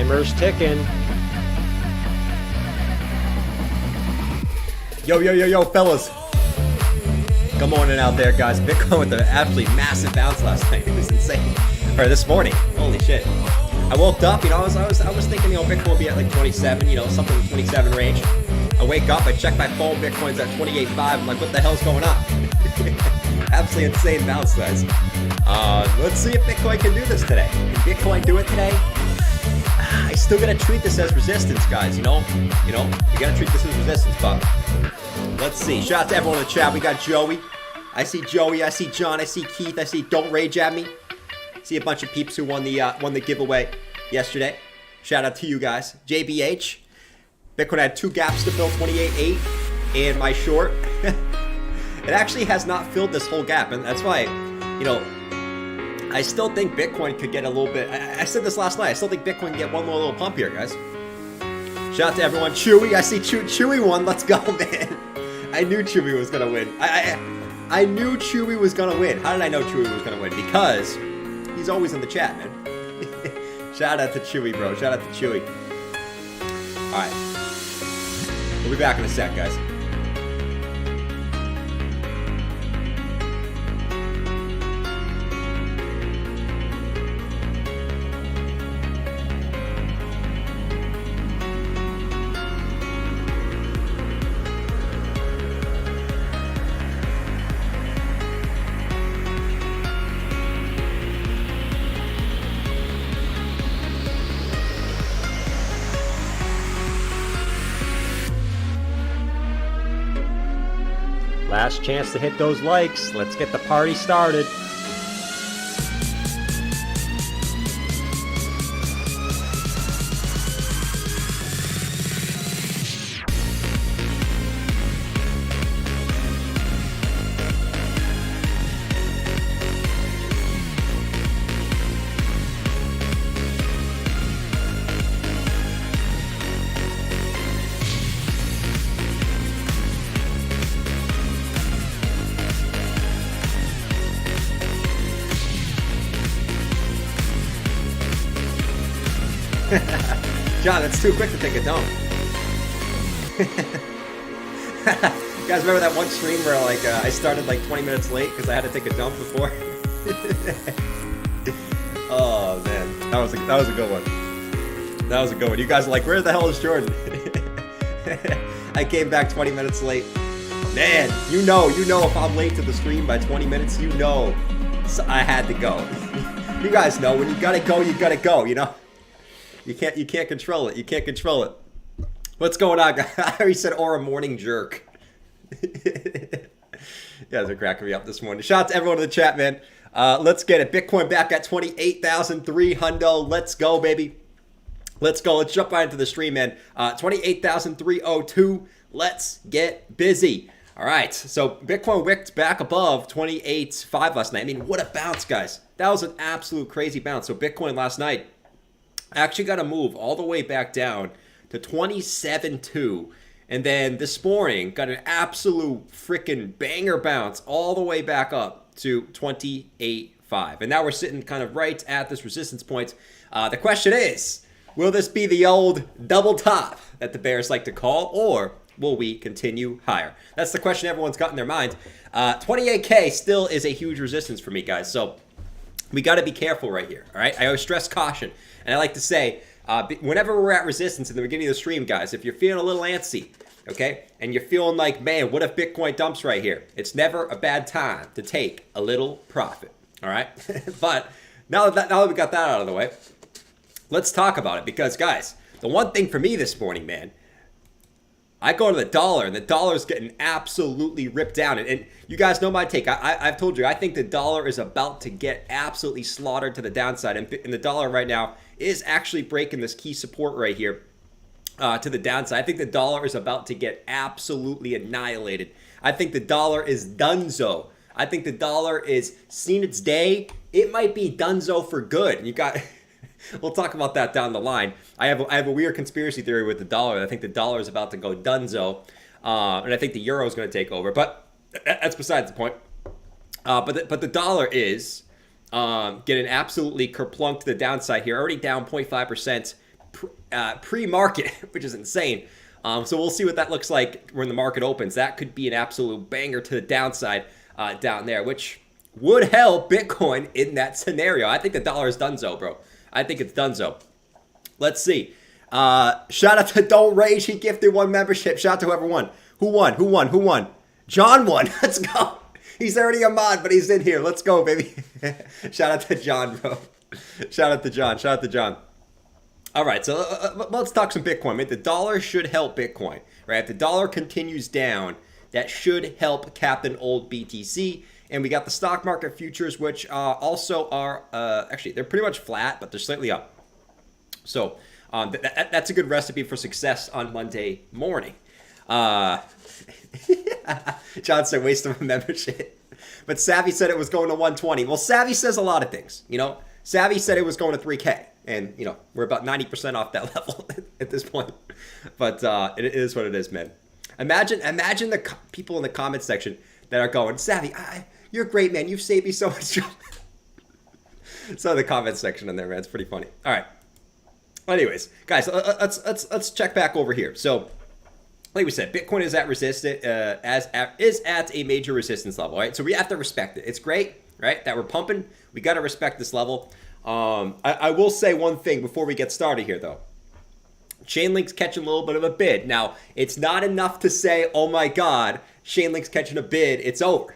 Timer's ticking. Yo, fellas. Good morning out there, guys. Bitcoin with an absolutely massive bounce last night. It was insane. Or this morning. Holy shit. I woke up, I was thinking, Bitcoin will be at like 27, something in the 27 range. I wake up, I check my phone, Bitcoin's at 28.5. I'm like, what the hell's going on? Absolutely insane bounce, guys. Let's see if Bitcoin can do this today. Can Bitcoin do it today? I still gotta treat this as resistance, guys. You gotta treat this as resistance, but let's see. Shout out to everyone in the chat. We got Joey. I see Joey. I see John. I see Keith. I see Don't Rage at Me. See a bunch of peeps who won the giveaway yesterday. Shout out to you guys. JBH. Bitcoin had 2 gaps to fill, 28.8, and my short. It actually has not filled this whole gap, and that's why, I still think Bitcoin could get a little bit. I said this last night. I still think Bitcoin can get one more little pump here, guys. Shout out to everyone. Chewy, I see Chewy won. Let's go, man. I knew Chewy was gonna win. I knew Chewy was gonna win. How did I know Chewy was gonna win? Because he's always in the chat, man. Shout out to Chewy, bro. Shout out to Chewy. All right. We'll be back in a sec, guys. Last chance to hit those likes. Let's get the party started. John, that's too quick to take a dump. You guys remember that one stream where I started like 20 minutes late because I had to take a dump before? Oh man, that was a good one. That was a good one. You guys are like, where the hell is Jordan? I came back 20 minutes late. Man, you know if I'm late to the stream by 20 minutes, so I had to go. You guys know when you gotta go, You can't control it. You can't control it. What's going on, guys? I already said, or a morning jerk. You guys are cracking me up this morning. Shout out to everyone in the chat, man. Let's get it. Bitcoin back at 28,300. Let's go, baby. Let's go. Let's jump right into the stream, man. 28,302. Let's get busy. All right. So Bitcoin wicked back above 28.5 last night. I mean, what a bounce, guys. That was an absolute crazy bounce. So Bitcoin last night actually got to move all the way back down to 27.2. And then this morning got an absolute freaking banger bounce all the way back up to 28.5. And now we're sitting kind of right at this resistance point. The question is, will this be the old double top that the bears like to call, or will we continue higher? That's the question everyone's got in their mind. 28K still is a huge resistance for me, guys. So we got to be careful right here, all right? I always stress caution. And I like to say, whenever we're at resistance in the beginning of the stream, guys, if you're feeling a little antsy, okay, and you're feeling like, man, what if Bitcoin dumps right here? It's never a bad time to take a little profit, all right? But now that we got that out of the way, let's talk about it. Because, guys, the one thing for me this morning, man, I go to the dollar, and the dollar's getting absolutely ripped down. And you guys know my take. I've told you, I think the dollar is about to get absolutely slaughtered to the downside. And the dollar right now is actually breaking this key support right here to the downside. I think the dollar is about to get absolutely annihilated. I think the dollar is donezo. I think the dollar is seen its day. It might be donezo for good. You got... We'll talk about that down the line. I have a weird conspiracy theory with the dollar. I think the dollar is about to go donezo, and I think the euro is going to take over. But that's besides the point. But the dollar is getting absolutely kerplunked to the downside here. Already down 0.5%. pre-market, which is insane. So we'll see what that looks like when the market opens. That could be an absolute banger to the downside down there, which would help Bitcoin in that scenario. I think the dollar is donezo, bro. I think it's donezo. Let's see. Shout out to Don't Rage. He gifted 1 membership. Shout out to whoever won. Who won? John won. Let's go. He's already a mod, but he's in here. Let's go, baby. Shout out to John, bro. Shout out to John. All right, so let's talk some Bitcoin. Man, the dollar should help Bitcoin, right? If the dollar continues down, that should help Captain Old BTC. And we got the stock market futures, which also are, actually, they're pretty much flat, but they're slightly up. So that's a good recipe for success on Monday morning. John said, waste of a membership. But Savvy said it was going to 120. Well, Savvy says a lot of things, you know. Savvy said it was going to 3K. And, you know, we're about 90% off that level at this point. But it is what it is, man. Imagine the people in the comment section that are going, Savvy, you're great, man. You've saved me so much trouble. So the comment section in there, man, it's pretty funny. All right. Anyways, guys, let's check back over here. So, like we said, Bitcoin is at is at a major resistance level, right? So we have to respect it. It's great, right, that we're pumping. We got to respect this level. I will say one thing before we get started here, though. Chainlink's catching a little bit of a bid. Now, it's not enough to say, oh my God, Chainlink's catching a bid, it's over,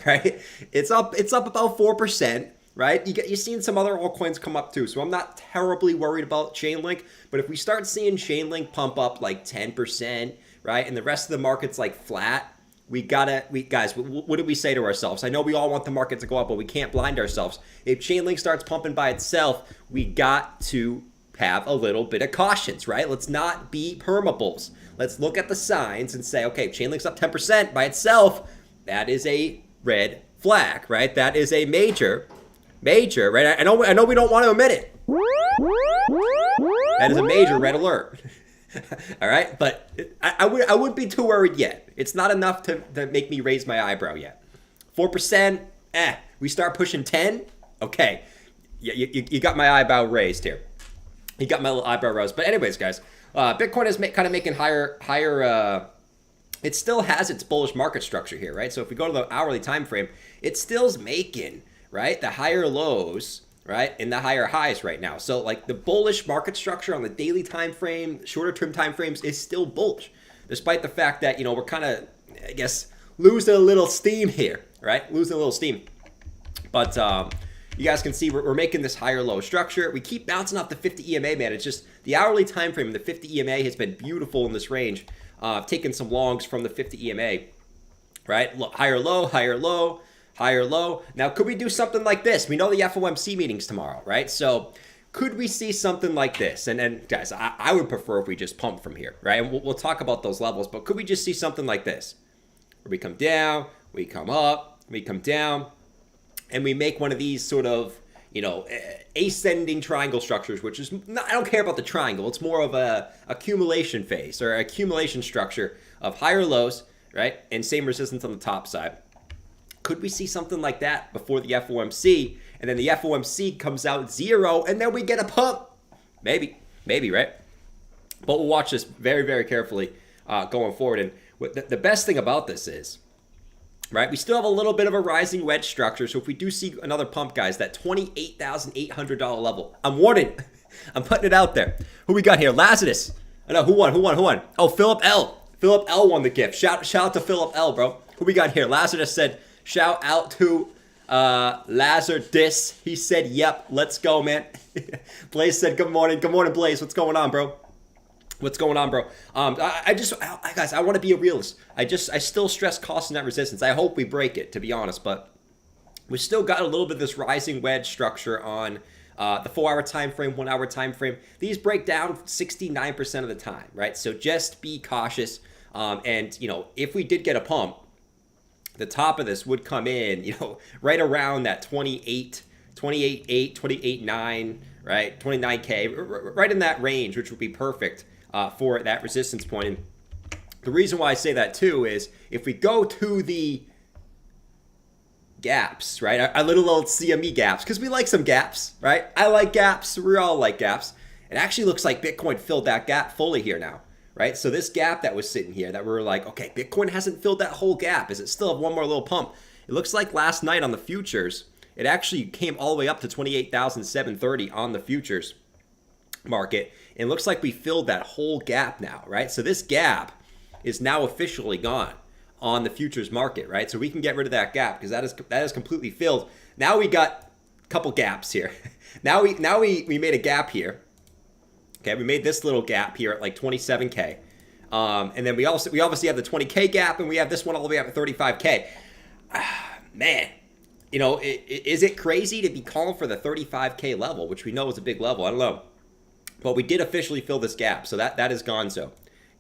right? It's up about 4%, right? You're seeing some other altcoins come up too, so I'm not terribly worried about Chainlink, but if we start seeing Chainlink pump up like 10%, right, and the rest of the market's like flat, guys, what do we say to ourselves? I know we all want the market to go up, but we can't blind ourselves. If Chainlink starts pumping by itself, we got to have a little bit of cautions, right? Let's not be permabulls. Let's look at the signs and say, okay, Chainlink's up 10% by itself. That is a red flag, right? That is a major, right? I know we don't want to admit it. That is a major red alert. All right, but I wouldn't be too worried yet. It's not enough to make me raise my eyebrow yet. 4%, we start pushing 10, okay. You got my eyebrow raised here. You got my little eyebrow raised. But anyways, guys, Bitcoin is kind of making higher. It still has its bullish market structure here, right? So if we go to the hourly time frame, it still's making, right, the higher lows, right, and the higher highs right now. So like the bullish market structure on the daily time frame, shorter term time frames is still bullish, despite the fact that, you know, we're kind of, I guess, losing a little steam here, right? Losing a little steam. But you guys can see we're making this higher low structure. We keep bouncing off the 50 EMA, man. It's just the hourly time frame, the 50 EMA has been beautiful in this range. I've taken some longs from the 50 EMA, right? Higher low, higher low, higher low. Now, could we do something like this? We know the FOMC meeting's tomorrow, right? So could we see something like this? And then, guys, I would prefer if we just pump from here, right? And we'll talk about those levels, but could we just see something like this? Where we come down, we come up, we come down, and we make one of these sort of, you know, ascending triangle structures, which is not, I don't care about the triangle. It's more of a accumulation phase or accumulation structure of higher lows, right? And same resistance on the top side. Could we see something like that before the FOMC? And then the FOMC comes out 0, and then we get a pump? Maybe, right? But we'll watch this very, very carefully going forward. And the best thing about this is, right, we still have a little bit of a rising wedge structure. So if we do see another pump, guys, that $28,800 level, I'm warning. I'm putting it out there. Who we got here? Lazarus. I know, who won? Oh, Philip L. Philip L won the gift. Shout out to Philip L, bro. Who we got here? Lazarus said, shout out to Lazarus. He said, yep, let's go, man. Blaze said, good morning. Good morning, Blaze. What's going on, bro? What's going on, bro? Guys, I want to be a realist. I still stress cost and net resistance. I hope we break it, to be honest, but we still got a little bit of this rising wedge structure on the 4-hour time frame, 1-hour time frame. These break down 69% of the time, right? So just be cautious. And, you know, if we did get a pump, the top of this would come in, you know, right around that 28.8, 28.9, right? 29K, right in that range, which would be perfect for that resistance point. And the reason why I say that too is if we go to the gaps, right? Our little old CME gaps, because we like some gaps, right? I like gaps. We all like gaps. It actually looks like Bitcoin filled that gap fully here now, right? So this gap that was sitting here that we were like, okay, Bitcoin hasn't filled that whole gap. Is it still have one more little pump? It looks like last night on the futures, it actually came all the way up to 28,730 on the futures market. And it looks like we filled that whole gap now, right? So this gap is now officially gone on the futures market, right? So we can get rid of that gap because that is completely filled. Now we got a couple gaps here. now we made a gap here. Okay, we made this little gap here at like 27K. And then we obviously have the 20K gap, and we have this one all the way up at 35K. Man, you know, is it crazy to be calling for the 35K level, which we know is a big level? I don't know. But we did officially fill this gap, so that is gonzo.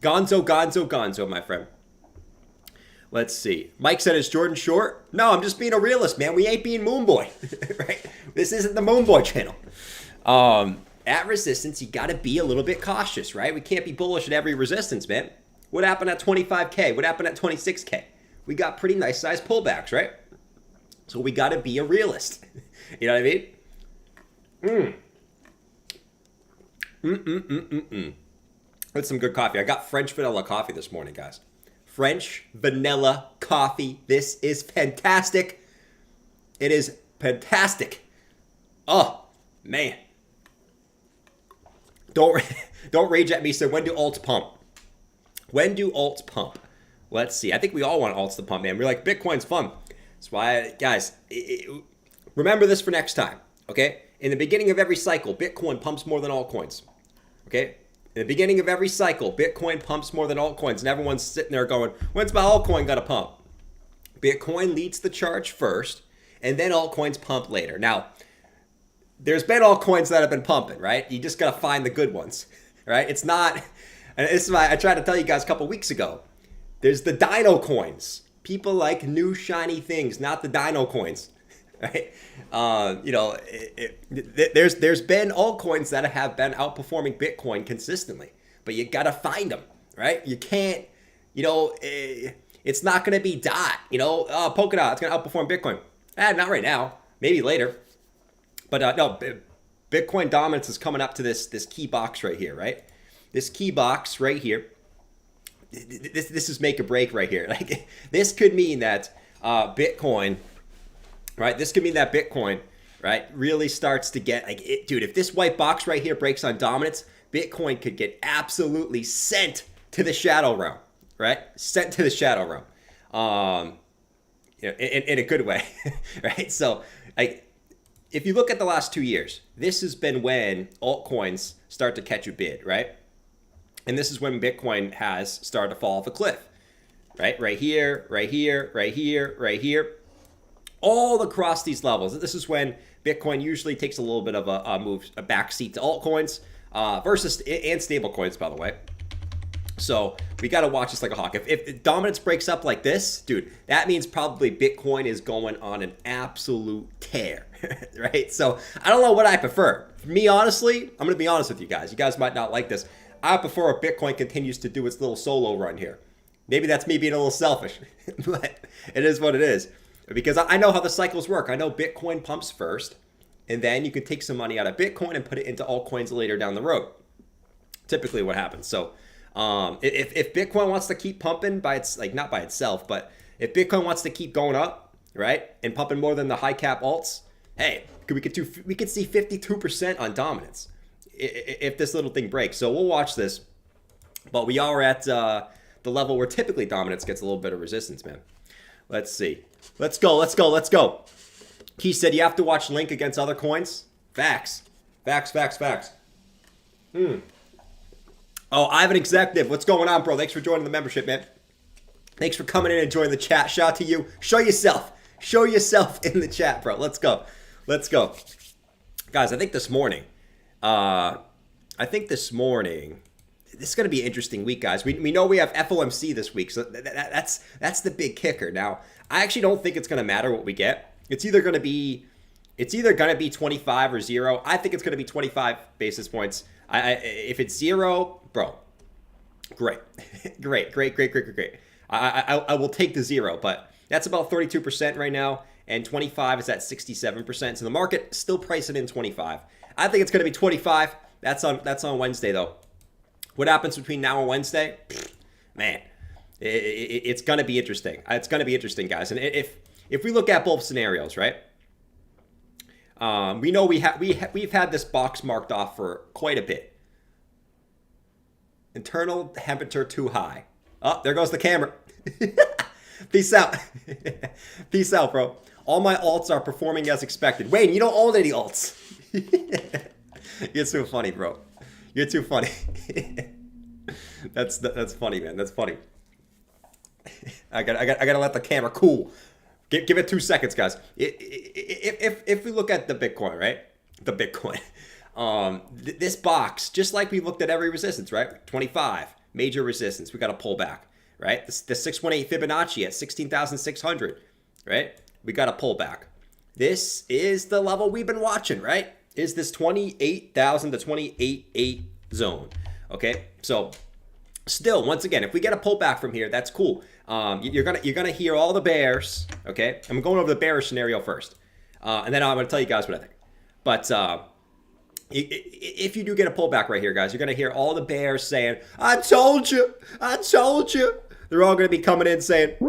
Gonzo, my friend. Let's see. Mike said, is Jordan short? No, I'm just being a realist, man. We ain't being Moonboy, right? This isn't the Moonboy channel. At resistance, you got to be a little bit cautious, right? We can't be bullish at every resistance, man. What happened at 25K? What happened at 26K? We got pretty nice sized pullbacks, right? So we got to be a realist. You know what I mean? That's some good coffee. I got French vanilla coffee this morning, guys. French vanilla coffee. This is fantastic. It is fantastic. Oh, man. Don't rage at me. So when do alts pump? When do alts pump? Let's see. I think we all want alts to pump, man. We're like, Bitcoin's fun. That's why, guys, remember this for next time, okay? In the beginning of every cycle, Bitcoin pumps more than altcoins, okay? In the beginning of every cycle, Bitcoin pumps more than altcoins, and everyone's sitting there going, when's my altcoin got to pump? Bitcoin leads the charge first, and then altcoins pump later. Now, there's been altcoins that have been pumping, right? You just got to find the good ones, right? It's not, and this is why I tried to tell you guys a couple weeks ago. There's the dino coins. People like new shiny things, not the dino coins, right? You know, there's been altcoins that have been outperforming Bitcoin consistently, but you got to find them, right? You can't, you know, it's not going to be DOT, you know, Polkadot, it's going to outperform Bitcoin. Not right now, maybe later. But no, Bitcoin dominance is coming up to this key box right here, right? This key box right here. This is make or break right here. Like, this could mean that Bitcoin, right? This could mean that Bitcoin, right, really starts to get like it, dude. If this white box right here breaks on dominance, Bitcoin could get absolutely sent to the shadow realm, right? Sent to the shadow realm, you know, in a good way, right? So, like, if you look at the last 2 years, this has been when altcoins start to catch a bid, right? And this is when Bitcoin has started to fall off a cliff, right? Right here, right here, right here, right here. All across these levels. This is when Bitcoin usually takes a little bit of a move, a backseat to altcoins versus, and stable coins, by the way. So we got to watch this like a hawk. If dominance breaks up like this, dude, that means probably Bitcoin is going on an absolute tear, right? So I don't know what I prefer. For me, honestly, I'm going to be honest with you guys. You guys might not like this. I prefer if Bitcoin continues to do its little solo run here. Maybe that's me being a little selfish, but it is what it is. Because I know how the cycles work. I know Bitcoin pumps first, and then you can take some money out of Bitcoin and put it into altcoins later down the road. Typically what happens. So if Bitcoin wants to keep pumping by its, like, not by itself, but if Bitcoin wants to keep going up, right, and pumping more than the high cap alts, hey, we could see 52% on dominance if this little thing breaks. So we'll watch this, but we are at the level where typically dominance gets a little bit of resistance, man. Let's see. Let's go. He said you have to watch Link against other coins. Facts. Oh, I have an executive. What's going on, bro? Thanks for joining the membership, man. Thanks for coming in and joining the chat. Shout out to you. Show yourself in the chat, bro. Let's go. Guys, I think this morning, this is going to be an interesting week, guys. We know we have FOMC this week, so that's the big kicker. Now, I actually don't think it's going to matter what we get. It's either going to be 25 or 0. I think it's going to be 25 basis points. If it's 0, bro, great. I will take the 0, but that's about 32% right now, and 25 is at 67%. So the market still pricing in 25. I think it's going to be 25. That's on Wednesday though. What happens between now and Wednesday? Man, it's gonna be interesting. It's gonna be interesting, guys. And if we look at both scenarios, right? We know we've had this box marked off for quite a bit. Internal temperature too high. Oh, there goes the camera. Peace out. Peace out, bro. All my alts are performing as expected. Wayne, you don't own any alts. You're too funny, bro. You're too funny. That's funny, man. That's funny. I gotta let the camera cool. Give it 2 seconds, guys. If we look at the Bitcoin, right? The Bitcoin. This box, just like we looked at every resistance, right? 25, major resistance. We got to pull back, right? The 618 Fibonacci at 16,600, right? We got to pull back. This is the level we've been watching, right? Is this 28,000 to 28.8 zone, okay? So still, once again, if we get a pullback from here, that's cool. You're gonna hear all the bears, okay? I'm going over the bearish scenario first, and then I'm gonna tell you guys what I think. But if you do get a pullback right here, guys, you're gonna hear all the bears saying, "I told you, I told you." They're all gonna be coming in saying, they're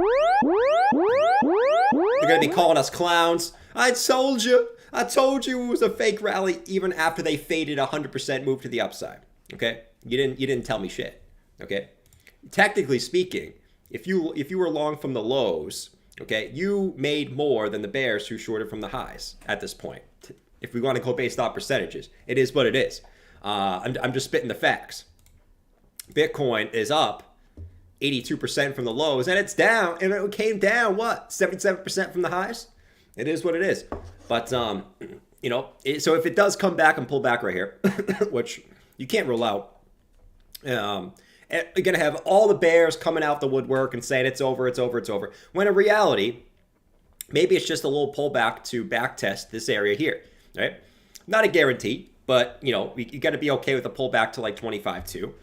gonna be calling us clowns. I told you it was a fake rally, even after they faded 100% move to the upside. Okay, you didn't tell me shit. Okay, technically speaking, if you were long from the lows, okay, you made more than the bears who shorted from the highs at this point. If we want to go based off percentages, it is what it is. I'm just spitting the facts. Bitcoin is up 82% from the lows, and it's down, and it came down, what, 77% from the highs? It is what it is. But, you know, so if it does come back and pull back right here, which you can't rule out, you're going to have all the bears coming out the woodwork and saying it's over, it's over, it's over. When in reality, maybe it's just a little pullback to back test this area here, right? Not a guarantee, but, you know, you got to be okay with a pullback to like 25 too,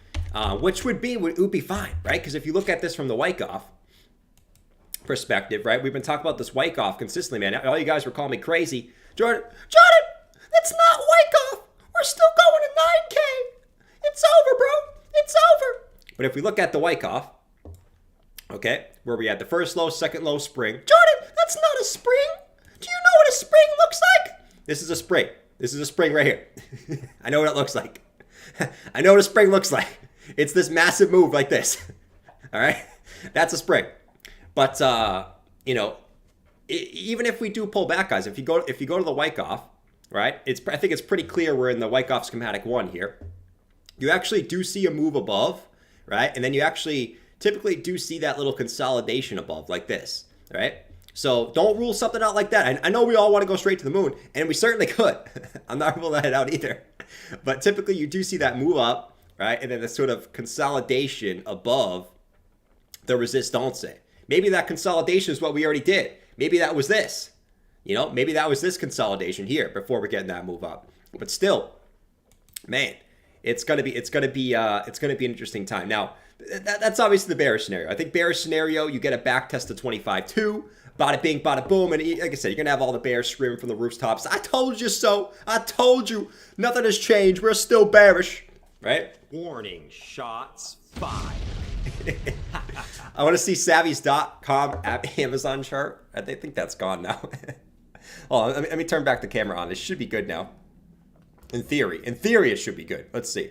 which would be fine, right? Because if you look at this from the Wyckoff perspective, right? We've been talking about this Wyckoff consistently, man. All you guys were calling me crazy. Jordan, that's not Wyckoff. We're still going to 9K. It's over, bro. It's over. But if we look at the Wyckoff, okay, where we had the first low, second low, spring. Jordan, that's not a spring. Do you know what a spring looks like? This is a spring. This is a spring right here. I know what it looks like. I know what a spring looks like. It's this massive move like this. All right? That's a spring. But, you know, even if we do pull back, guys, if you go to the Wyckoff, right, I think it's pretty clear we're in the Wyckoff schematic 1 here. You actually do see a move above, right? And then you actually typically do see that little consolidation above like this, right? So don't rule something out like that. I know we all want to go straight to the moon, and we certainly could. I'm not ruling that out either. But typically you do see that move up, right? And then the sort of consolidation above the resistance. Maybe that consolidation is what we already did. Maybe that was this. You know, maybe that was this consolidation here before we're getting that move up. But still, man, it's gonna be an interesting time. Now, that's obviously the bearish scenario. I think bearish scenario, you get a back test to 25.2, bada bing, bada boom, and like I said, you're gonna have all the bears screaming from the rooftops. I told you so. I told you. Nothing has changed. We're still bearish, right? Warning, shots fired. I want to see Savvy's.com at Amazon chart. I think that's gone now. Oh, let me turn back the camera on. This should be good now. In theory, it should be good. Let's see.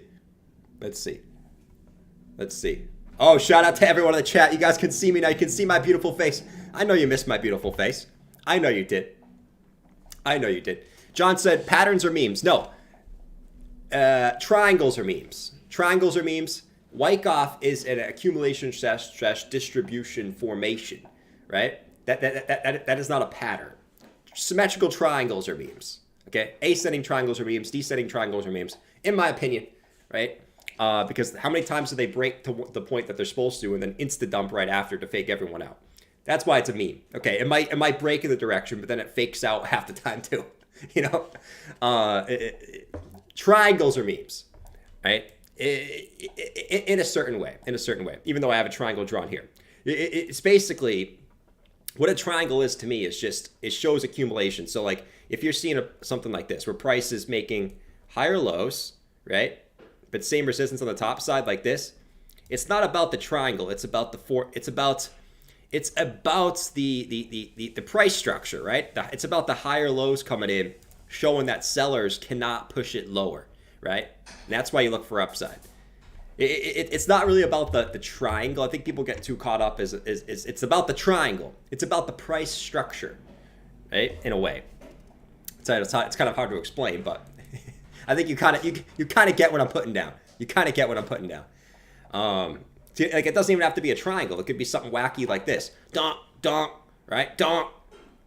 Oh, shout out to everyone in the chat. You guys can see me now. You can see my beautiful face. I know you missed my beautiful face. I know you did. John said patterns are memes. No. Triangles are memes. Wyckoff is an accumulation / distribution formation, right? That is not a pattern. Symmetrical triangles are memes. Okay, ascending triangles are memes, descending triangles are memes, in my opinion, right? Because how many times do they break to the point that they're supposed to and then insta-dump right after to fake everyone out? That's why it's a meme. Okay, it might break in the direction, but then it fakes out half the time too. You know, triangles are memes, right? In a certain way. Even though I have a triangle drawn here, it's basically what a triangle is to me is just it shows accumulation. So like if you're seeing something like this where price is making higher lows, right? But same resistance on the top side like this. It's not about the triangle. It's about the it's about the price structure, right? It's about the higher lows coming in, showing that sellers cannot push it lower, right? And that's why you look for upside. It's not really about the triangle. I think people get too caught up as it's about the triangle. It's about the price structure, right? In a way, it's kind of hard to explain, but I think you kind of get what I'm putting down. You kind of get what I'm putting down. Like it doesn't even have to be a triangle. It could be something wacky like this. Donk, donk, right? Donk,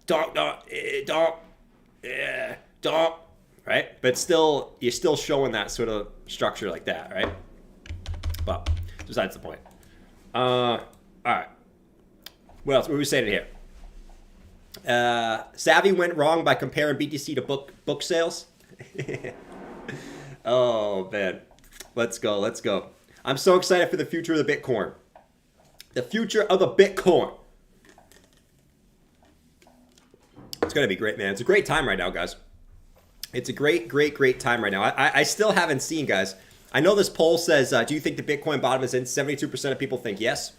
donk, donk, donk, yeah, donk, right? But still, you're still showing that sort of structure like that, right? But besides the point. All right. What else? What were we saying here? Savvy went wrong by comparing BTC to book sales. Oh man, let's go. Let's go. I'm so excited for the future of the Bitcoin. The future of the Bitcoin. It's going to be great, man. It's a great time right now, guys. It's a great time right now. I still haven't seen, guys. I know this poll says, do you think the Bitcoin bottom is in? 72% of people think yes.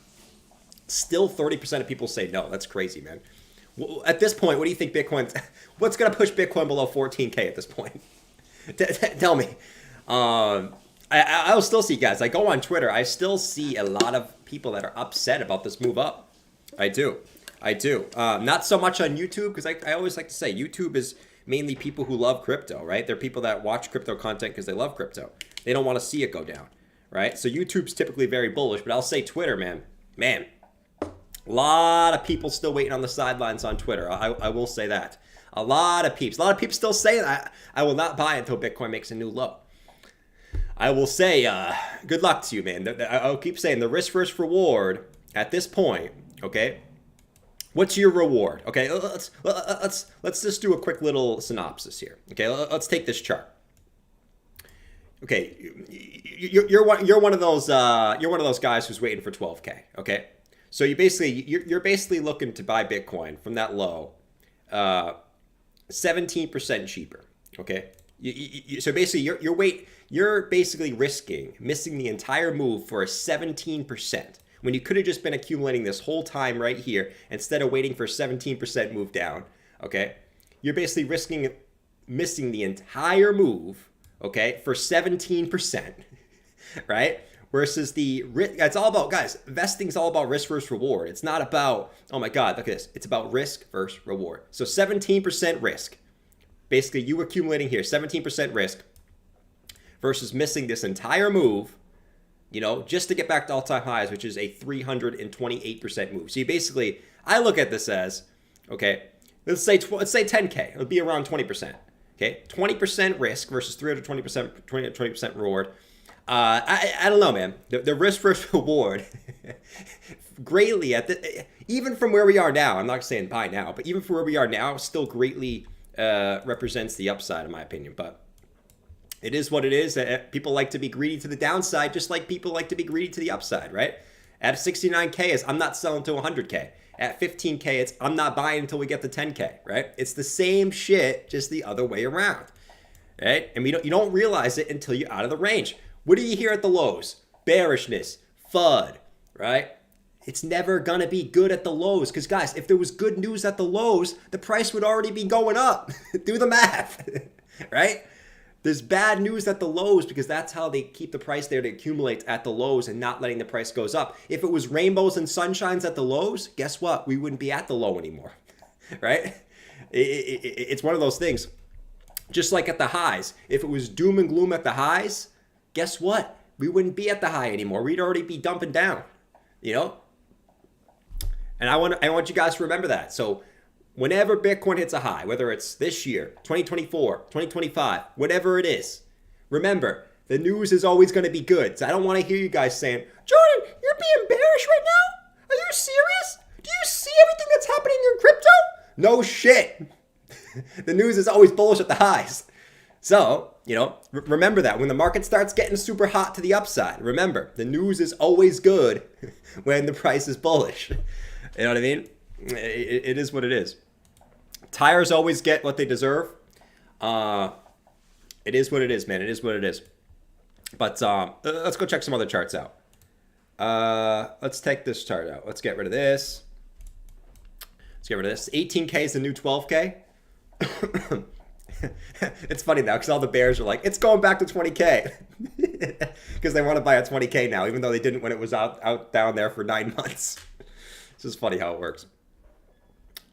Still 30% of people say no. That's crazy, man. At this point, what do you think Bitcoin... What's going to push Bitcoin below 14K at this point? Tell me. I'll still see, guys. I go on Twitter. I still see a lot of people that are upset about this move up. I do. Not so much on YouTube, because I always like to say YouTube is mainly people who love crypto, right? They're people that watch crypto content because they love crypto. They don't want to see it go down, right? So YouTube's typically very bullish, but I'll say Twitter, man, a lot of people still waiting on the sidelines on Twitter. I will say that. A lot of people still saying I will not buy until Bitcoin makes a new low. I will say, good luck to you, man. I'll keep saying the risk versus reward at this point, okay? What's your reward? Okay, let's just do a quick little synopsis here. Okay, let's take this chart. Okay, you're one of those guys who's waiting for 12K. Okay, so you're basically looking to buy Bitcoin from that low, 17% cheaper. Okay, so basically you're basically risking missing the entire move for a 17%. When you could have just been accumulating this whole time right here instead of waiting for 17% move down, okay? You're basically risking missing the entire move, okay, for 17%, right? Versus it's all about, guys, investing's all about risk versus reward. It's not about, oh my God, look at this. It's about risk versus reward. So 17% risk. Basically, you accumulating here, 17% risk versus missing this entire move, you know, just to get back to all-time highs, which is a 328% move. So you basically, I look at this as, okay, let's say 10K. It'll be around 20%. Okay, 20% risk versus 320% reward. I don't know, man. The risk versus reward greatly even from where we are now. I'm not saying buy now, but even from where we are now, still greatly represents the upside, in my opinion. But it is what it is. People like to be greedy to the downside, just like people like to be greedy to the upside, right? At 69K, I'm not selling to 100K. At 15K, I'm not buying until we get to 10K, right? It's the same shit, just the other way around, right? And you don't realize it until you're out of the range. What do you hear at the lows? Bearishness, FUD, right? It's never gonna be good at the lows, because guys, if there was good news at the lows, the price would already be going up. Do the math, right? There's bad news at the lows because that's how they keep the price there to accumulate at the lows and not letting the price goes up. If it was rainbows and sunshines at the lows, guess what? We wouldn't be at the low anymore, right? It's one of those things. Just like at the highs. If it was doom and gloom at the highs, guess what? We wouldn't be at the high anymore. We'd already be dumping down, you know? And I want you guys to remember that. So whenever Bitcoin hits a high, whether it's this year, 2024, 2025, whatever it is, remember, the news is always going to be good. So I don't want to hear you guys saying, Jordan, you're being bearish right now? Are you serious? Do you see everything that's happening in crypto? No shit. The news is always bullish at the highs. So, you know, remember that. When the market starts getting super hot to the upside, remember, the news is always good when the price is bullish. You know what I mean? It is what it is. Tires always get what they deserve. It is what it is, man. It is what it is. But let's go check some other charts out. Let's take this chart out. Let's get rid of this. Let's get rid of this. 18K is the new 12K. It's funny now because all the bears are like, it's going back to 20K. Because they want to buy at 20K now, even though they didn't when it was out down there for 9 months. It's just funny how it works.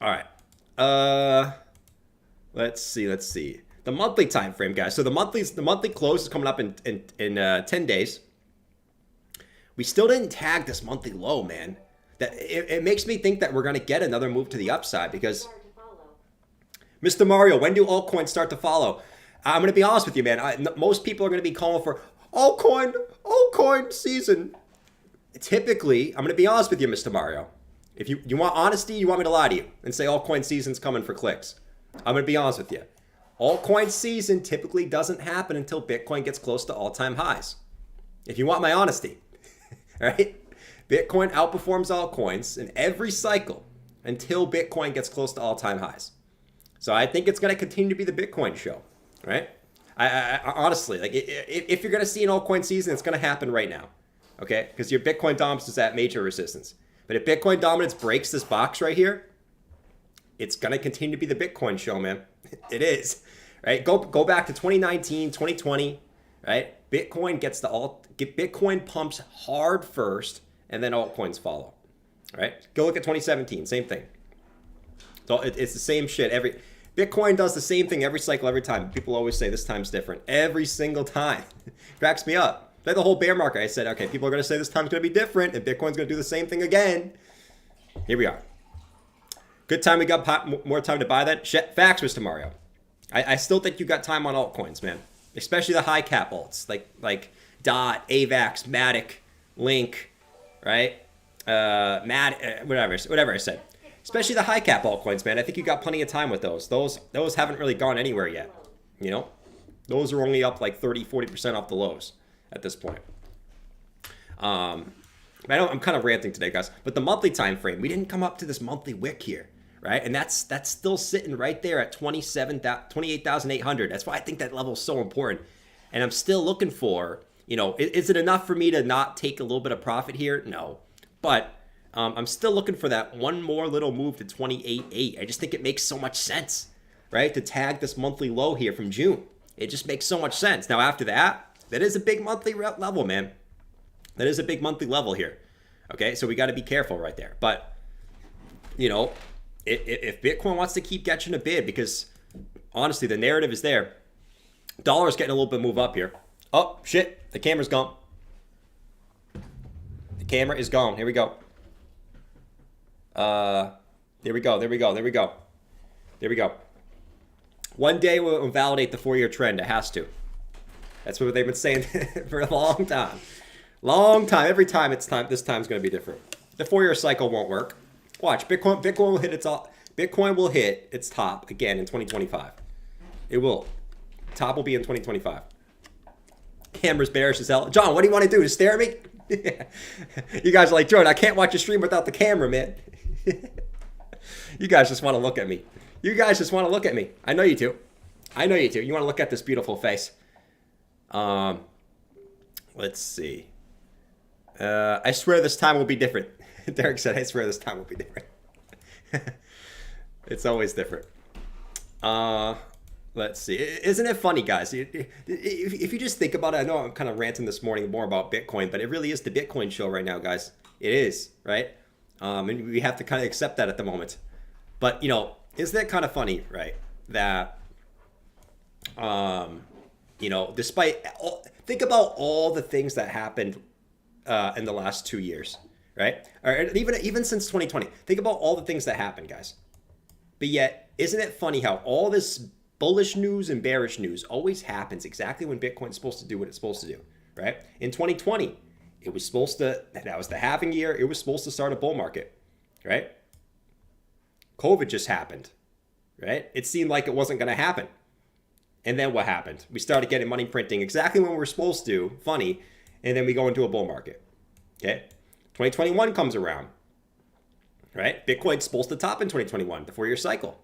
All right. Let's see. The monthly time frame, guys. So the monthly close is coming up in 10 days. We still didn't tag this monthly low, man. That it makes me think that we're going to get another move to the upside because Mr. Mario, when do altcoins start to follow? I'm going to be honest with you, man. Most people are going to be calling for altcoin season. Typically, I'm going to be honest with you, Mr. Mario. If you want honesty, you want me to lie to you and say altcoin season's coming for clicks. I'm going to be honest with you. Altcoin season typically doesn't happen until Bitcoin gets close to all-time highs. If you want my honesty, right? Bitcoin outperforms altcoins in every cycle until Bitcoin gets close to all-time highs. So I think it's going to continue to be the Bitcoin show, right? I honestly, like, if you're going to see an altcoin season, it's going to happen right now, okay? Because your Bitcoin dominance is at major resistance. But if Bitcoin dominance breaks this box right here, it's going to continue to be the Bitcoin show, man. It is, right? Go back to 2019, 2020, right? Bitcoin pumps hard first, and then altcoins follow, right? Go look at 2017, same thing. So it's the same shit. Bitcoin does the same thing every cycle, every time. People always say this time's different. Every single time. Cracks me up. Like the whole bear market, I said, okay, people are going to say this time's going to be different, and Bitcoin's going to do the same thing again. Here we are. Good time we got more time to buy that. Facts, Mr. Mario. I still think you got time on altcoins, man. Especially the high cap alts, like DOT, AVAX, Matic, Link, right? Whatever I said. Especially the high cap altcoins, man. I think you got plenty of time with those. Those haven't really gone anywhere yet. You know, those are only up like 30-40% off the lows at this point. I'm kind of ranting today, guys. But the monthly time frame, we didn't come up to this monthly wick here, right? And that's still sitting right there at 28,800. That's why I think that level is so important. And I'm still looking for, is it enough for me to not take a little bit of profit here? No, but I'm still looking for that one more little move to 28.8. I just think it makes so much sense, right? To tag this monthly low here from June. It just makes so much sense. Now, after that is a big monthly level, man. That is a big monthly level here. Okay, so we got to be careful right there. But, if Bitcoin wants to keep catching a bid, because honestly, the narrative is there. Dollar's getting a little bit move up here. Oh, shit, the camera's gone. The camera is gone. Here we go. There we go. One day we'll invalidate the 4-year trend. It has to. That's what they've been saying for a long time. Every time this time's going to be different. The 4-year cycle won't work. Watch, Bitcoin will hit its top again in 2025. It will. Top will be in 2025. Camera's bearish as hell. John, what do you want to do? To stare at me? You guys are like, Jordan, I can't watch a stream without the camera, man. You guys just want to look at me. I know you do. You want to look at this beautiful face. Let's see. I swear this time will be different. Derek said, I swear this time will be different. It's always different. Let's see. Isn't it funny, guys? If you just think about it, I know I'm kind of ranting this morning more about Bitcoin, but it really is the Bitcoin show right now, guys. It is, right? And we have to kind of accept that at the moment. But, isn't that kind of funny, right? That, despite think about all the things that happened in the last 2 years, right? Or even since 2020. Think about all the things that happened, guys. But yet, isn't it funny how all this bullish news and bearish news always happens exactly when Bitcoin's supposed to do what it's supposed to do, right? In 2020, that was the halving year. It was supposed to start a bull market, right? COVID just happened, right? It seemed like it wasn't going to happen. And then what happened? We started getting money printing exactly when we were supposed to, funny, and then we go into a bull market, okay? 2021 comes around, right? Bitcoin's supposed to top in 2021, the 4-year cycle.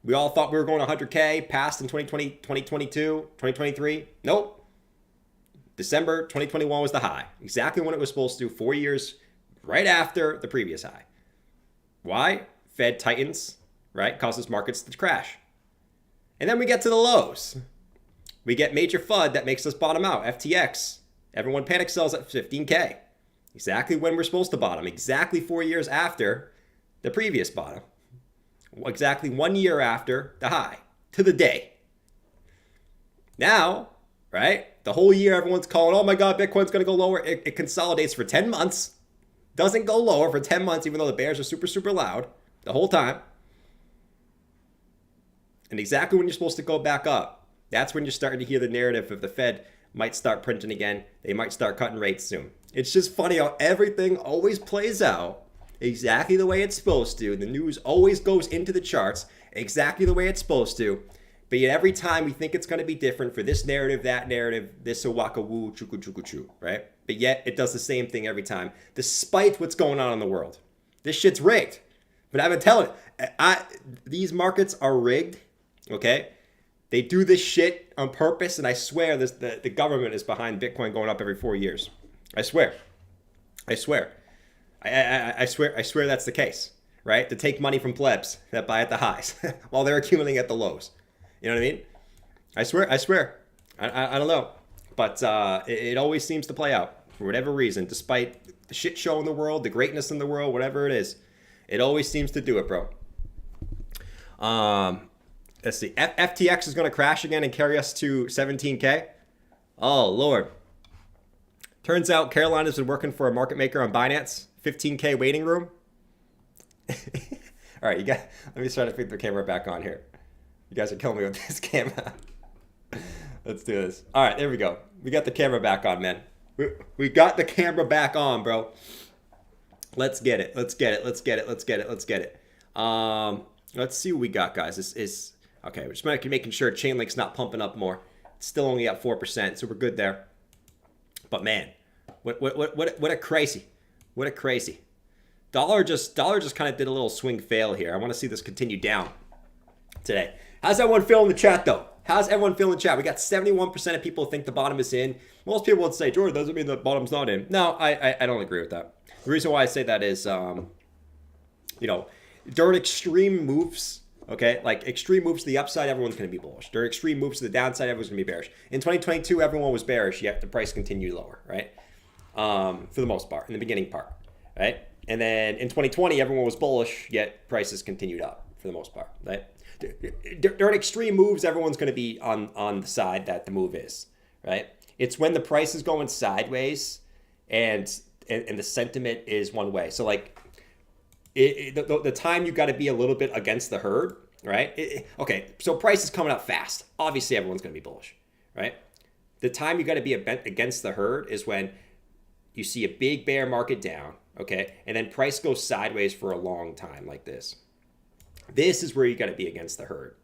We all thought we were going 100K, passed in 2020, 2022, 2023. Nope. December 2021 was the high, exactly when it was supposed to, 4 years right after the previous high. Why? Fed tightens, right? Causes markets to crash. And then we get to the lows. We get major FUD that makes us bottom out. FTX. Everyone panic sells at 15K. Exactly when we're supposed to bottom. Exactly 4 years after the previous bottom. Exactly 1 year after the high. To the day. Now, right? The whole year everyone's calling, oh my God, Bitcoin's going to go lower. It consolidates for 10 months. Doesn't go lower for 10 months, even though the bears are super, super loud the whole time. And exactly when you're supposed to go back up, that's when you're starting to hear the narrative of the Fed might start printing again. They might start cutting rates soon. It's just funny how everything always plays out exactly the way it's supposed to. The news always goes into the charts exactly the way it's supposed to. But yet every time we think it's going to be different for this narrative, that narrative, this waka woo, chuku chuku chu, right? But yet it does the same thing every time, despite what's going on in the world. This shit's rigged. But I've been telling you, these markets are rigged, okay? They do this shit on purpose, and I swear the government is behind Bitcoin going up every 4 years. I swear. I swear. I swear that's the case, right? To take money from plebs that buy at the highs while they're accumulating at the lows. You know what I mean? I swear. I don't know. But it always seems to play out for whatever reason, despite the shit show in the world, the greatness in the world, whatever it is. It always seems to do it, bro. Let's see. FTX is going to crash again and carry us to 17K. Oh, Lord. Turns out Carolina's been working for a market maker on Binance. 15K waiting room. All right, let me try to put the camera back on here. You guys are killing me with this camera. Let's do this. All right, there we go. We got the camera back on, man. We got the camera back on, bro. Let's get it. Let's see what we got, guys. This is okay. We're just making sure Chainlink's not pumping up more. It's still only at 4%, so we're good there. But man, what a crazy. What a crazy. Dollar just kind of did a little swing fail here. I want to see this continue down today. How's everyone feeling in the chat, though? How's everyone feeling in the chat? We got 71% of people think the bottom is in. Most people would say, Jordan, doesn't mean the bottom's not in. No, I don't agree with that. The reason why I say that is, during extreme moves, okay, like extreme moves to the upside, everyone's going to be bullish. During extreme moves to the downside, everyone's going to be bearish. In 2022, everyone was bearish, yet the price continued lower, right? For the most part, in the beginning part, right? And then in 2020, everyone was bullish, yet prices continued up for the most part, right? During extreme moves, everyone's going to be on the side that the move is, right? It's when the price is going sideways and the sentiment is one way. So like the time you got to be a little bit against the herd, right? Okay, so price is coming up fast. Obviously, everyone's going to be bullish, right? The time you got to be against the herd is when you see a big bear market down, okay? And then price goes sideways for a long time like this. This is where you got to be against the herd.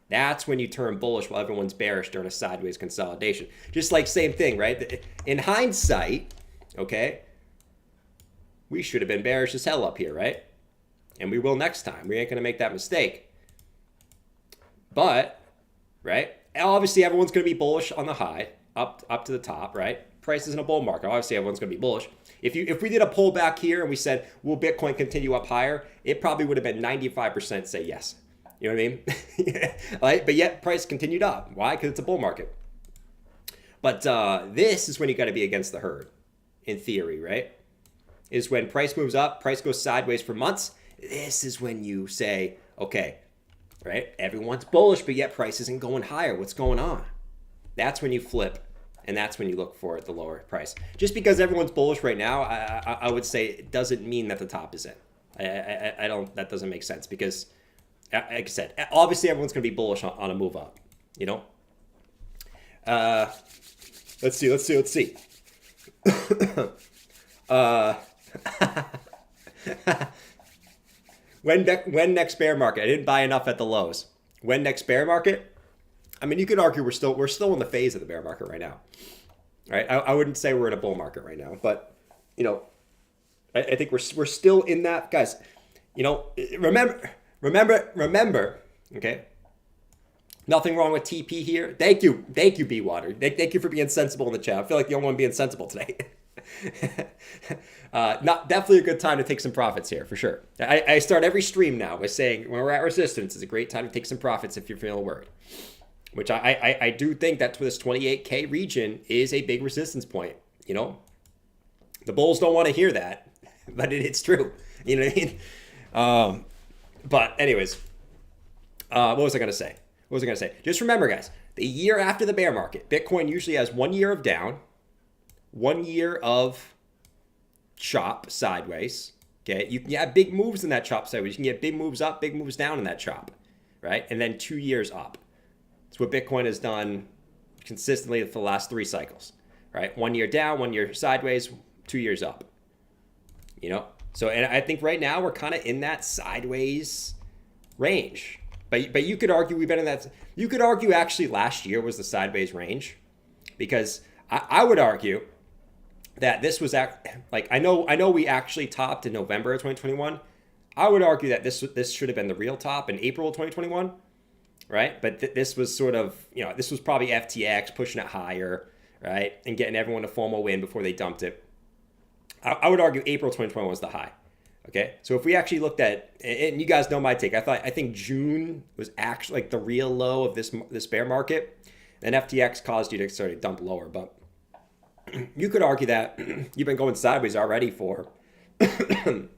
That's when you turn bullish while everyone's bearish during a sideways consolidation. Just like same thing, right? In hindsight, okay, we should have been bearish as hell up here, right? And we will next time. We ain't going to make that mistake. But, right, obviously everyone's going to be bullish on the high, up to the top, right? Price is in a bull market. Obviously everyone's going to be bullish. If we did a pullback here and we said, will Bitcoin continue up higher? It probably would have been 95% say yes. You know what I mean? Right? But yet price continued up. Why? Because it's a bull market. But this is when you got to be against the herd, in theory, right? Is when price moves up, price goes sideways for months. This is when you say, okay, right? Everyone's bullish, but yet price isn't going higher. What's going on? That's when you flip. And that's when you look for the lower price. Just because everyone's bullish right now, I would say it doesn't mean that the top is in. I don't. That doesn't make sense because, like I said, obviously everyone's going to be bullish on a move up. You know. Let's see. When next bear market? I didn't buy enough at the lows. When next bear market? I mean, you could argue we're still in the phase of the bear market right now, right? I wouldn't say we're in a bull market right now, but I think we're still in that, guys. Remember, okay? Nothing wrong with TP here. Thank you, B Water. Thank you for being sensible in the chat. I feel like the only one being sensible today. Not definitely a good time to take some profits here for sure. I start every stream now by saying when we're at resistance, it's a great time to take some profits if you're feeling worried. Which I do think that this 28K region is a big resistance point. You know, the bulls don't want to hear that, but it's true. You know what I mean? But anyways, what was I gonna say? Just remember, guys, the year after the bear market, Bitcoin usually has 1 year of down, 1 year of chop sideways. Okay, you can have big moves in that chop sideways. You can get big moves up, big moves down in that chop, right? And then 2 years up. It's what Bitcoin has done consistently for the last 3 cycles, right? 1 year down, 1 year sideways, 2 years up. You know, so and I think right now we're kind of in that sideways range. But you could argue we've been in that. You could argue actually last year was the sideways range, because I would argue that this was like I know we actually topped in November of 2021. I would argue that this should have been the real top in April of 2021, right? But this was sort of, you know, this was probably FTX pushing it higher, right, and getting everyone to FOMO win before they dumped it. I would argue April 2021 was the high. Okay, so if we actually looked at, and you guys know my take, I think June was actually like the real low of this bear market, and FTX caused you to sort of dump lower. But you could argue that you've been going sideways already for 10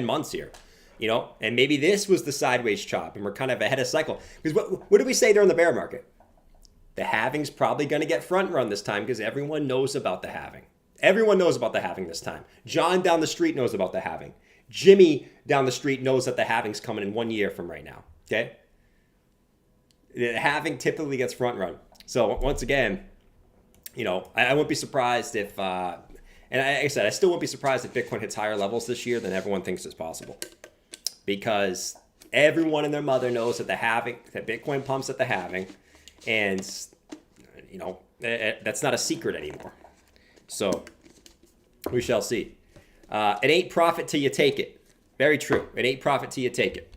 months here, you know, and maybe this was the sideways chop, and we're kind of ahead of cycle. Because what did we say during the bear market? The halving's probably going to get front run this time because everyone knows about the halving. Everyone knows about the halving this time. John down the street knows about the halving. Jimmy down the street knows that the halving's coming in 1 year from right now, okay? The halving typically gets front run. So once again, you know, I wouldn't be surprised if, and like I said, I still wouldn't be surprised if Bitcoin hits higher levels this year than everyone thinks is possible. Because everyone and their mother knows that that Bitcoin pumps at the halving, and, you know, that's not a secret anymore. So we shall see. It ain't profit till you take it. Very true. It ain't profit till you take it.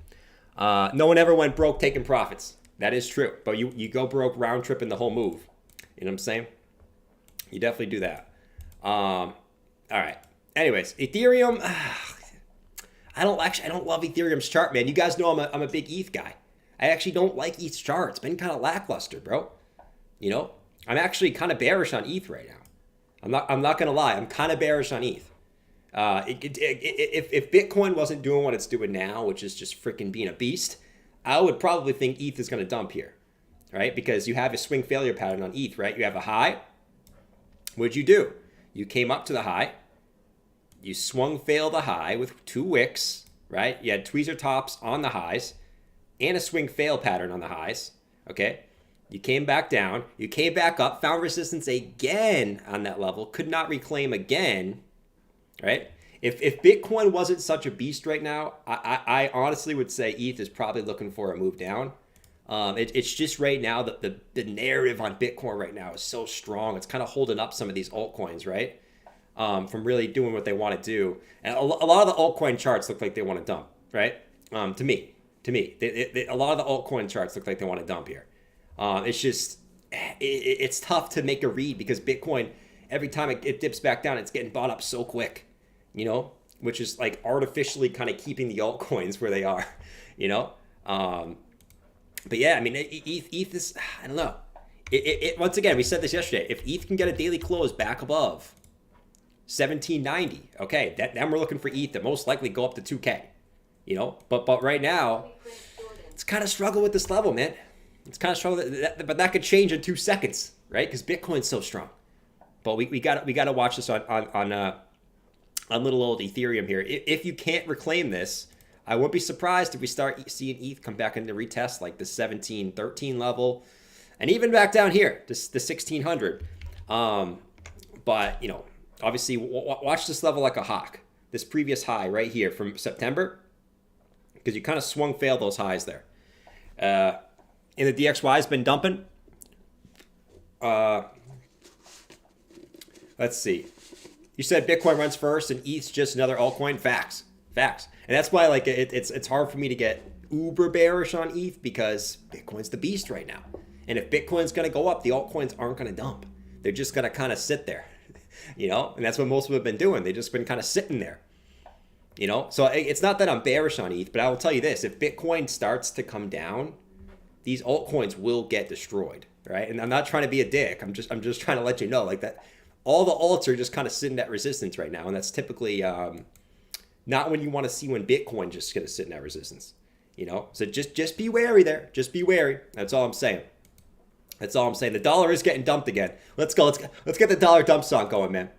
No one ever went broke taking profits. That is true. But you go broke round tripping the whole move. You know what I'm saying? You definitely do that. All right. Anyways, Ethereum. I don't love Ethereum's chart, man. You guys know I'm a big ETH guy. I actually don't like ETH's chart. It's been kind of lackluster, bro. You know, I'm actually kind of bearish on ETH right now. I'm not gonna lie. I'm kind of bearish on ETH. If Bitcoin wasn't doing what it's doing now, which is just freaking being a beast, I would probably think ETH is going to dump here, right? Because you have a swing failure pattern on ETH, right? You have a high. What'd you do? You came up to the high. You swung fail the high with 2 wicks, right? You had tweezer tops on the highs and a swing fail pattern on the highs, okay? You came back down. You came back up, found resistance again on that level, could not reclaim again, right? If Bitcoin wasn't such a beast right now, I honestly would say ETH is probably looking for a move down. It's just right now that the narrative on Bitcoin right now is so strong. It's kind of holding up some of these altcoins, right? From really doing what they want to do. And a lot of the altcoin charts look like they want to dump, right? To me, a lot of the altcoin charts look like they want to dump here. It's just, it's tough to make a read because Bitcoin, every time it dips back down, it's getting bought up so quick, you know, which is like artificially kind of keeping the altcoins where they are, you know. But yeah, I mean, ETH is, I don't know. Once again, we said this yesterday. If ETH can get a daily close back above 1790, okay, then we're looking for ETH to most likely go up to 2K, you know. But right now, it's kind of struggle with this level, man. It's kind of struggle, but that could change in 2 seconds, right? Because Bitcoin's so strong. But we got to watch this on little old Ethereum here. If you can't reclaim this, I wouldn't be surprised if we start seeing ETH come back into retest like the 1713 level, and even back down here, the 1600. But you know, obviously, watch this level like a hawk. This previous high right here from September, because you kind of swung failed those highs there. And the DXY has been dumping. Let's see. You said Bitcoin runs first and ETH's just another altcoin. Facts. And that's why like it's hard for me to get uber bearish on ETH because Bitcoin's the beast right now. And if Bitcoin's going to go up, the altcoins aren't going to dump. They're just going to kind of sit there, you know? And that's what most of them have been doing. They've just been kind of sitting there, you know? So it's not that I'm bearish on ETH, but I will tell you this. If Bitcoin starts to come down, these altcoins will get destroyed, right? And I'm not trying to be a dick. I'm just trying to let you know, like, that all the alts are just kind of sitting at resistance right now. And that's typically not when you want to see when Bitcoin just going to sit in that resistance, you know? So just be wary there. Just be wary. That's all I'm saying. That's all I'm saying. The dollar is getting dumped again. Let's go. Let's get the dollar dump song going, man.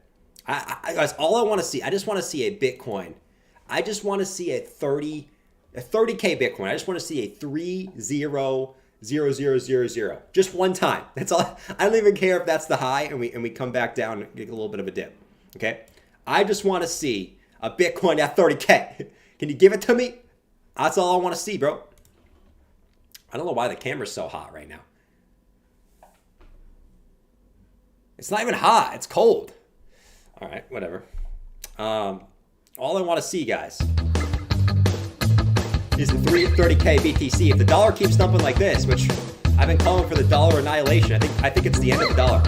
Guys, all I want to see, I just want to see a Bitcoin. I just want to see a 30K Bitcoin. I just want to see a 30,000. Just one time. That's all. I don't even care if that's the high and we come back down and get a little bit of a dip. Okay? I just want to see a Bitcoin at 30K. Can you give it to me? That's all I want to see, bro. I don't know why the camera's so hot right now. It's not even hot. It's cold. All right, whatever. All I want to see, guys, is the 30K BTC. If the dollar keeps dumping like this, which I've been calling for the dollar annihilation, I think it's the end of the dollar.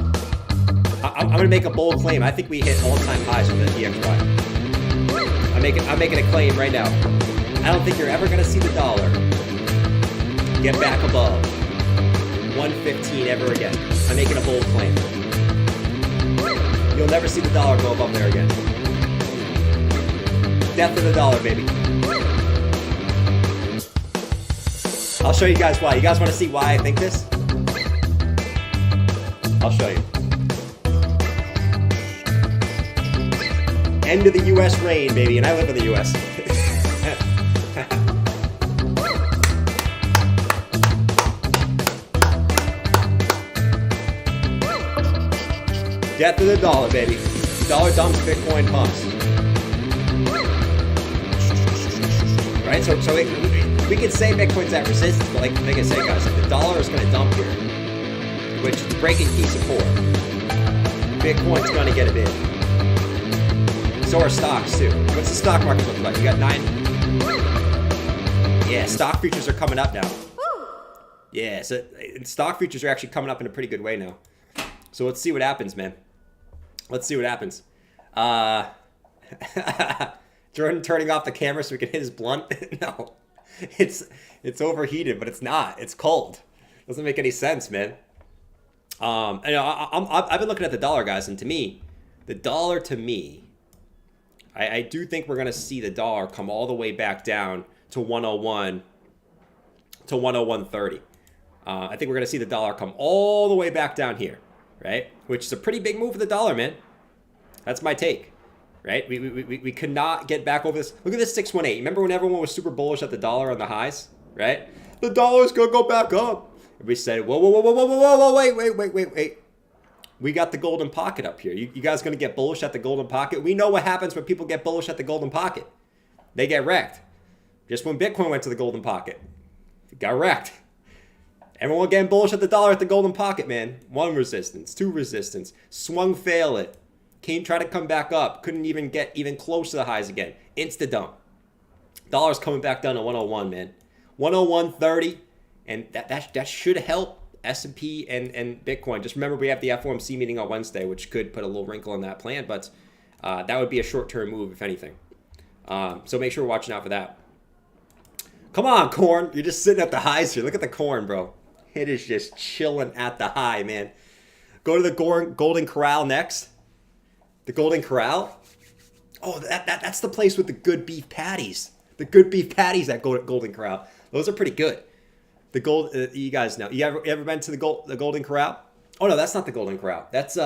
I'm going to make a bold claim. I think we hit all-time highs with the DXY. I'm making a claim right now. I don't think you're ever going to see the dollar get back above 115 ever again. I'm making a bold claim. You'll never see the dollar go above there again. Death of the dollar, baby. I'll show you guys why. You guys want to see why I think this? I'll show you. End of the U.S. reign, baby, and I live in the U.S. Death of the dollar, baby. Dollar dumps, Bitcoin pumps. Right? So we could say Bitcoin's at resistance, but like I say, guys, if the dollar is going to dump here, which is breaking key support, Bitcoin's going to get a bid. So are stocks, too. What's the stock market look like? You got 9? Yeah, stock futures are coming up now. Yeah, so stock futures are actually coming up in a pretty good way now. So let's see what happens, man. Let's see what happens. Jordan turning off the camera so we can hit his blunt. No, it's overheated, but it's not. It's cold. Doesn't make any sense, man. I've been looking at the dollar, guys, and to me, the dollar I do think we're gonna see the dollar come all the way back down to 101 to 101.30. I think we're gonna see the dollar come all the way back down here. Right? Which is a pretty big move for the dollar, man. That's my take. Right? We could not get back over this. Look at this 618. Remember when everyone was super bullish at the dollar on the highs? Right? The dollar's gonna go back up. And we said, whoa, wait. We got the golden pocket up here. You guys gonna get bullish at the golden pocket? We know what happens when people get bullish at the golden pocket. They get wrecked. Just when Bitcoin went to the golden pocket, it got wrecked. Everyone getting bullish at the dollar at the golden pocket, man. 1 resistance, 2 resistance. Swung, fail it. Try to come back up. Couldn't even get close to the highs again. Insta dump. Dollar's coming back down to 101, man. 101.30. And that should help S&P and Bitcoin. Just remember we have the FOMC meeting on Wednesday, which could put a little wrinkle in that plan. But that would be a short-term move, if anything. So make sure we're watching out for that. Come on, corn. You're just sitting at the highs here. Look at the corn, bro. It is just chilling at the high, man. Go to the Golden Corral next. The Golden Corral. Oh, that's the place with the good beef patties. The good beef patties at Golden Corral. Those are pretty good. You guys know. You ever been to the Golden Corral? Oh no, that's not the Golden Corral. That's Is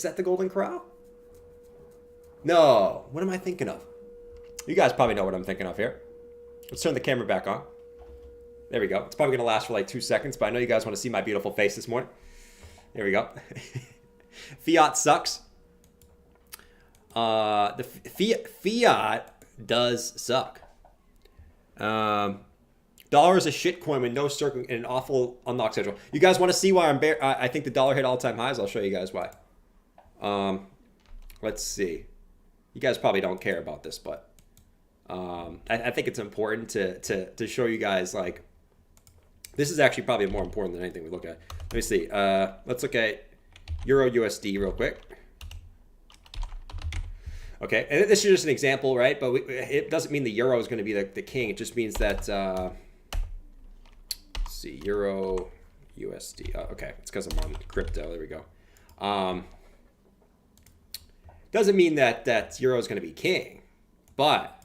that the Golden Corral? No. What am I thinking of? You guys probably know what I'm thinking of here. Let's turn the camera back on. There we go. It's probably going to last for like 2 seconds, but I know you guys want to see my beautiful face this morning. There we go. Fiat sucks. The fiat does suck. Dollar is a shit coin with no circle and an awful unlock schedule. You guys want to see why I think the dollar hit all-time highs? I'll show you guys why. Let's see. You guys probably don't care about this, but I think it's important to show you guys like This is actually probably more important than anything we look at. Let me see. Let's look at Euro USD real quick. Okay, and this is just an example, right? But it doesn't mean the euro is going to be the king. It just means that, let's see, Euro USD. Okay, it's because I'm on crypto. There we go. Doesn't mean that euro is going to be king, but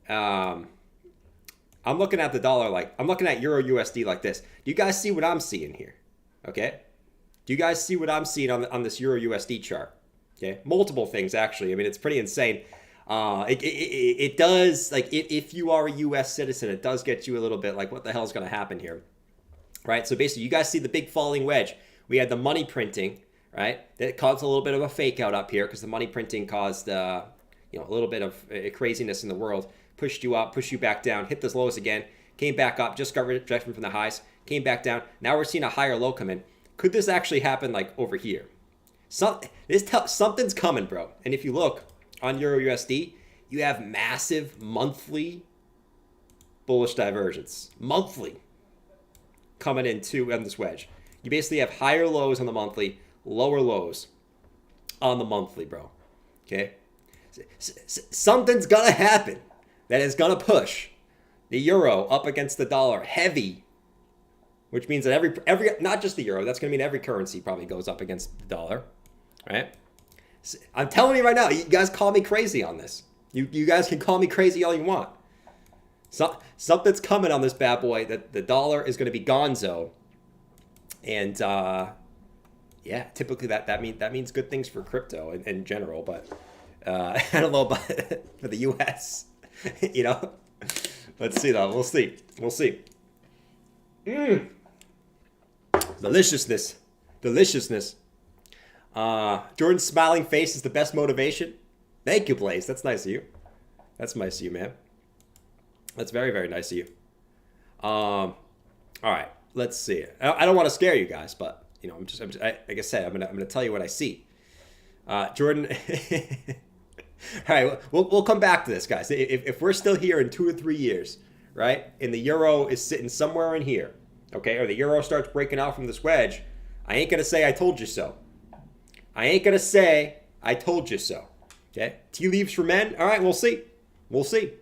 I'm looking at the dollar like, I'm looking at Euro USD like this. Do you guys see what I'm seeing here? Okay, do you guys see what I'm seeing on this Euro USD chart? Okay, multiple things actually. I mean, it's pretty insane. It does, like, if you are a U.S. citizen, it does get you a little bit like, what the hell is going to happen here, right? So basically, you guys see the big falling wedge. We had the money printing, right? That caused a little bit of a fake out up here because the money printing caused, a little bit of craziness in the world. Pushed you up, pushed you back down, hit those lows again, came back up, just got rejection from the highs, came back down. Now we're seeing a higher low come in. Could this actually happen like over here? Something's coming, bro. And if you look on Euro USD, you have massive monthly bullish divergence. Monthly coming into on this wedge. You basically have higher lows on the monthly, lower lows on the monthly, bro. Okay? Something's going to happen that is going to push the euro up against the dollar heavy, which means that every not just the euro, that's going to mean every currency probably goes up against the dollar. Right? I'm telling you right now, you guys call me crazy on this. You guys can call me crazy all you want. Something's coming on this bad boy that the dollar is going to be gonzo. And yeah, typically that means good things for crypto in general, but I don't know about for the US. Let's see though. We'll see. Deliciousness. Jordan's smiling face is the best motivation. Thank you, Blaze. That's nice of you. That's nice of you, man. That's very, very nice of you. All right, let's see. I don't want to scare you guys, but like I said, I'm gonna tell you what I see. Jordan. All right, we'll come back to this, guys. If we're still here in 2 or 3 years, right, and the euro is sitting somewhere in here, okay, or the euro starts breaking out from this wedge, I ain't gonna say I told you so. I ain't going to say, I told you so. Okay? Tea leaves for men? All right, we'll see. We'll see.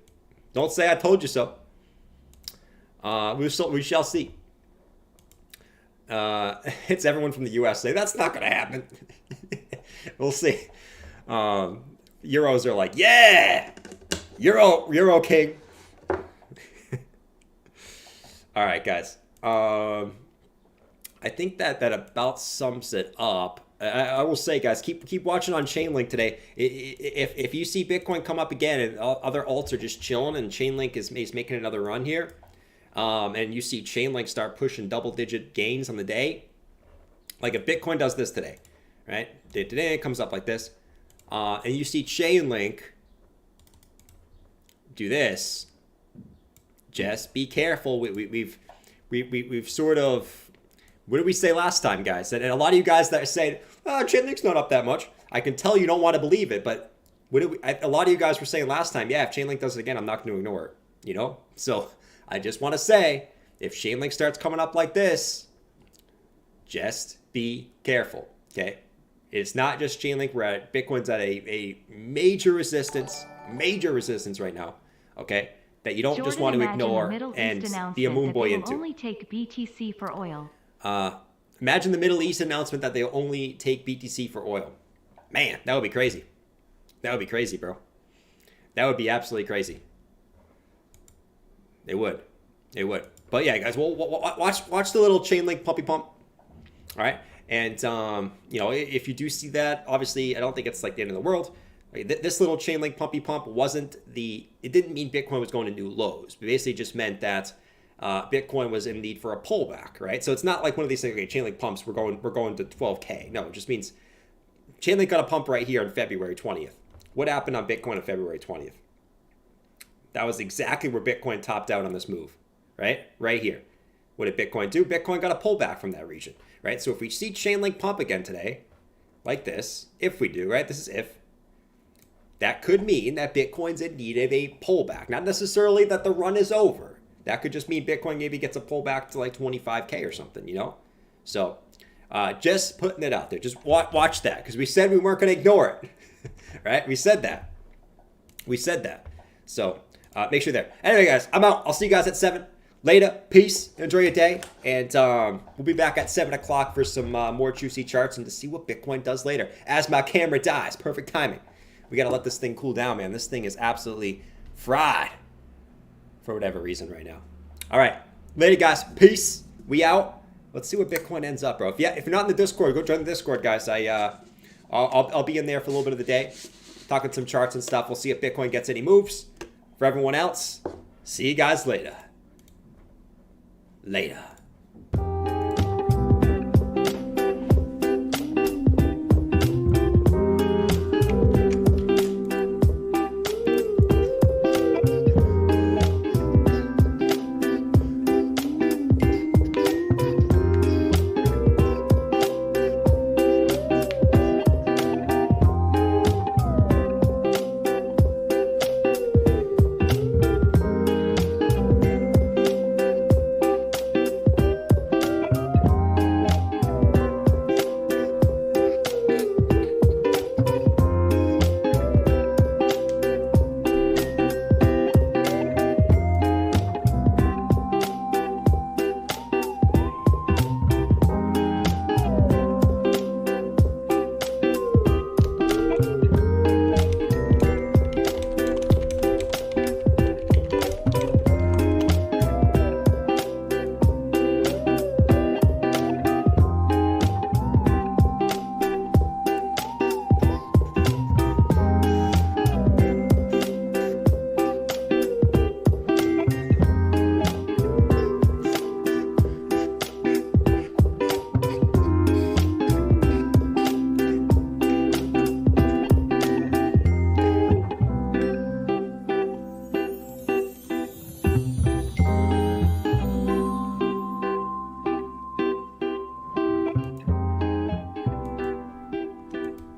Don't say I told you so. We shall see. It's everyone from the US say, that's not going to happen. We'll see. Euros are like, yeah! Euro king. All right, guys. I think that about sums it up. I will say, guys, keep watching on Chainlink today. If you see Bitcoin come up again and other alts are just chilling and Chainlink is making another run here, and you see Chainlink start pushing double-digit gains on the day, like if Bitcoin does this today, right? Today it comes up like this, and you see Chainlink do this, just be careful. We've sort of... What did we say last time, guys? And a lot of you guys that are saying, oh, Chainlink's not up that much. I can tell you don't want to believe it, but a lot of you guys were saying last time, yeah, if Chainlink does it again, I'm not going to ignore it, So I just want to say, if Chainlink starts coming up like this, just be careful, okay? It's not just Chainlink. Bitcoin's at a major resistance right now, okay? That you don't Jordan, just want to ignore and be a moon boy into. Only take BTC for oil. Imagine the Middle East announcement that they'll only take BTC for oil. Man, that would be crazy. That would be crazy, bro. That would be absolutely crazy. It would. But yeah, guys, well, watch the little Chainlink puppy pump. All right, and if you do see that, obviously, I don't think it's like the end of the world. This little Chainlink puppy pump it didn't mean Bitcoin was going to new lows. It basically just meant that Bitcoin was in need for a pullback, right? So it's not like one of these things, okay, Chainlink pumps, we're going to 12K. No, it just means Chainlink got a pump right here on February 20th. What happened on Bitcoin on February 20th? That was exactly where Bitcoin topped out on this move, right? Right here. What did Bitcoin do? Bitcoin got a pullback from that region, right? So if we see Chainlink pump again today, like this, if we do, right? This is if. That could mean that Bitcoin's in need of a pullback. Not necessarily that the run is over. that could just mean Bitcoin maybe gets a pullback to like 25K or something, you know? So just putting it out there. Just watch that, because we said we weren't going to ignore it, right? We said that. So make sure you're there. Anyway, guys, I'm out. I'll see you guys at 7. Later. Peace. Enjoy your day. And we'll be back at 7 o'clock for some more juicy charts and to see what Bitcoin does later. As my camera dies. Perfect timing. We got to let this thing cool down, man. This thing is absolutely fried for whatever reason right now. All right. Later, guys. Peace. We out. Let's see what Bitcoin ends up, bro. If you're not in the Discord, go join the Discord, guys. I'll be in there for a little bit of the day, talking some charts and stuff. We'll see if Bitcoin gets any moves. For everyone else, see you guys later. Later.